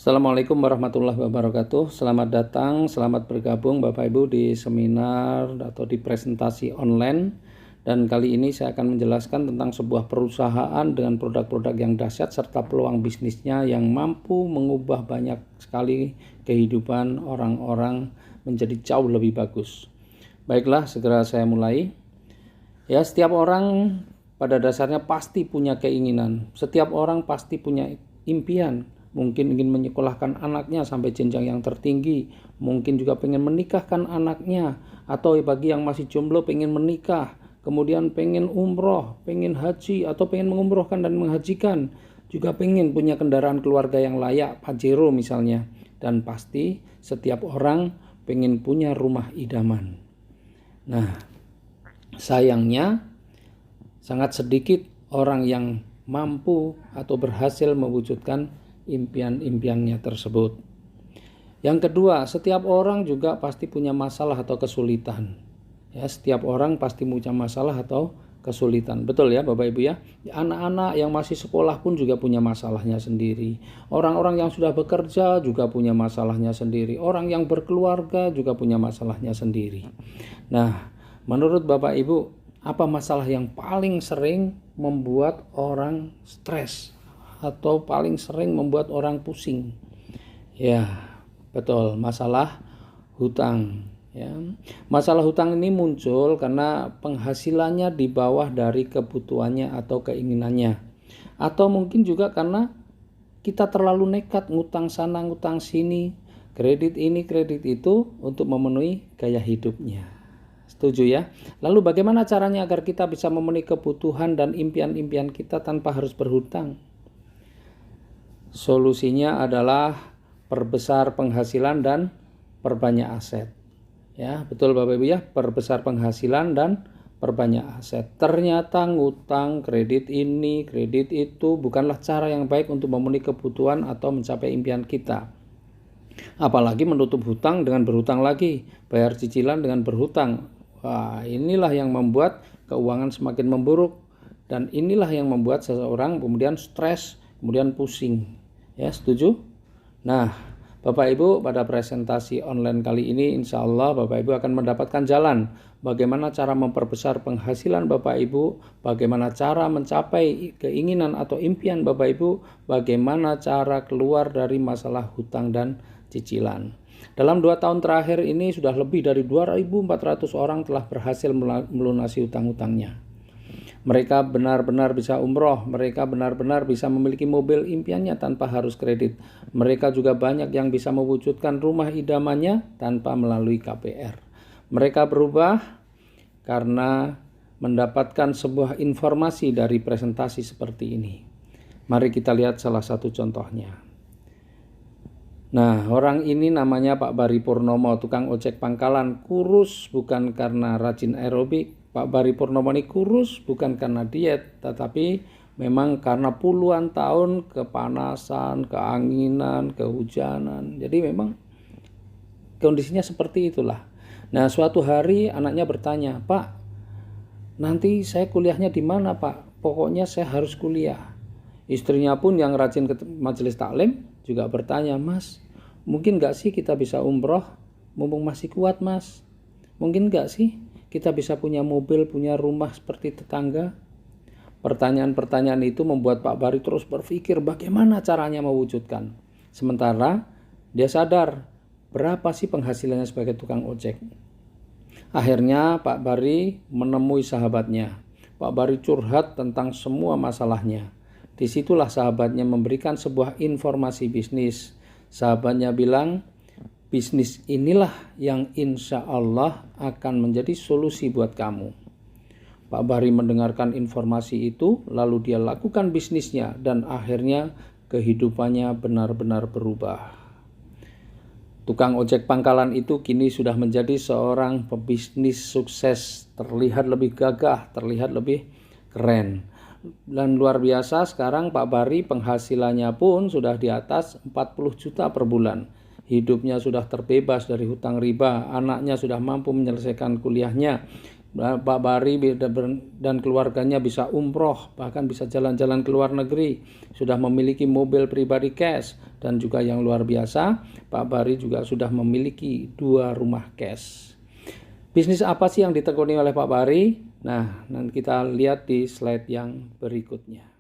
Assalamualaikum warahmatullahi wabarakatuh. Selamat datang, selamat bergabung Bapak Ibu di seminar atau di presentasi online. Dan kali ini saya akan menjelaskan tentang sebuah perusahaan dengan produk-produk yang dahsyat serta peluang bisnisnya yang mampu mengubah banyak sekali kehidupan orang-orang menjadi jauh lebih bagus. Baiklah, segera saya mulai. Ya, setiap orang pada dasarnya pasti punya keinginan. Setiap orang pasti punya impian. Mungkin ingin menyekolahkan anaknya sampai jenjang yang tertinggi, mungkin juga pengen menikahkan anaknya, atau bagi yang masih jomblo pengen menikah, kemudian pengen umroh, pengen haji, atau pengen mengumrohkan dan menghajikan, juga pengen punya kendaraan keluarga yang layak, Pajero misalnya. Dan pasti setiap orang pengen punya rumah idaman. Nah, sayangnya sangat sedikit orang yang mampu atau berhasil mewujudkan impian-impiannya tersebut. Yang kedua, setiap orang juga pasti punya masalah atau kesulitan. Ya, setiap orang pasti punya masalah atau kesulitan. Betul ya Bapak Ibu ya? Anak-anak yang masih sekolah pun juga punya masalahnya sendiri. Orang-orang yang sudah bekerja juga punya masalahnya sendiri. Orang yang berkeluarga juga punya masalahnya sendiri. Nah, menurut Bapak Ibu, apa masalah yang paling sering membuat orang stres atau paling sering membuat orang pusing? Ya, betul, masalah hutang. Ya, masalah hutang ini muncul karena penghasilannya di bawah dari kebutuhannya atau keinginannya, atau mungkin juga karena kita terlalu nekat ngutang sana ngutang sini, kredit ini kredit itu untuk memenuhi gaya hidupnya. Setuju ya? Lalu bagaimana caranya agar kita bisa memenuhi kebutuhan dan impian-impian kita tanpa harus berhutang? Solusinya adalah perbesar penghasilan dan perbanyak aset. Ya, betul Bapak Ibu ya, perbesar penghasilan dan perbanyak aset. Ternyata ngutang, kredit ini, kredit itu bukanlah cara yang baik untuk memenuhi kebutuhan atau mencapai impian kita. Apalagi menutup hutang dengan berhutang lagi, bayar cicilan dengan berhutang. Wah, inilah yang membuat keuangan semakin memburuk, dan inilah yang membuat seseorang kemudian stres, kemudian pusing. Ya, setuju? Nah, Bapak Ibu, pada presentasi online kali ini insya Allah Bapak Ibu akan mendapatkan jalan bagaimana cara memperbesar penghasilan Bapak Ibu, bagaimana cara mencapai keinginan atau impian Bapak Ibu, bagaimana cara keluar dari masalah hutang dan cicilan. Dalam 2 tahun terakhir ini sudah lebih dari 2.400 orang telah berhasil melunasi hutang-hutangnya. Mereka benar-benar bisa umroh, mereka benar-benar bisa memiliki mobil impiannya tanpa harus kredit. Mereka juga banyak yang bisa mewujudkan rumah idamannya tanpa melalui KPR. Mereka berubah karena mendapatkan sebuah informasi dari presentasi seperti ini. Mari kita lihat salah satu contohnya. Nah, orang ini namanya Pak Bari Purnomo, tukang ojek pangkalan, kurus bukan karena rajin aerobik. Pak Bari Purnomo ini kurus bukan karena diet, tetapi memang karena puluhan tahun kepanasan, keanginan, kehujanan. Jadi memang kondisinya seperti itulah. Nah, suatu hari anaknya bertanya, "Pak, nanti saya kuliahnya di mana, Pak? Pokoknya saya harus kuliah." Istrinya pun yang rajin ke majelis taklim juga bertanya, "Mas, mungkin gak sih kita bisa umroh? Mumpung masih kuat, Mas. Mungkin gak sih kita bisa punya mobil, punya rumah seperti tetangga?" Pertanyaan-pertanyaan itu membuat Pak Bari terus berpikir bagaimana caranya mewujudkan. Sementara dia sadar berapa sih penghasilannya sebagai tukang ojek. Akhirnya Pak Bari menemui sahabatnya. Pak Bari curhat tentang semua masalahnya. Disitulah sahabatnya memberikan sebuah informasi bisnis. Sahabatnya bilang, bisnis inilah yang insya Allah akan menjadi solusi buat kamu. Pak Bari mendengarkan informasi itu, lalu dia lakukan bisnisnya dan akhirnya kehidupannya benar-benar berubah. Tukang ojek pangkalan itu kini sudah menjadi seorang pebisnis sukses, terlihat lebih gagah, terlihat lebih keren. Dan luar biasa sekarang Pak Bari penghasilannya pun sudah di atas 40 juta per bulan. Hidupnya sudah terbebas dari hutang riba, anaknya sudah mampu menyelesaikan kuliahnya. Pak Bari dan keluarganya bisa umroh, bahkan bisa jalan-jalan ke luar negeri, sudah memiliki mobil pribadi cash, dan juga yang luar biasa, Pak Bari juga sudah memiliki 2 rumah cash. Bisnis apa sih yang ditekuni oleh Pak Bari? Nah, nanti kita lihat di slide yang berikutnya.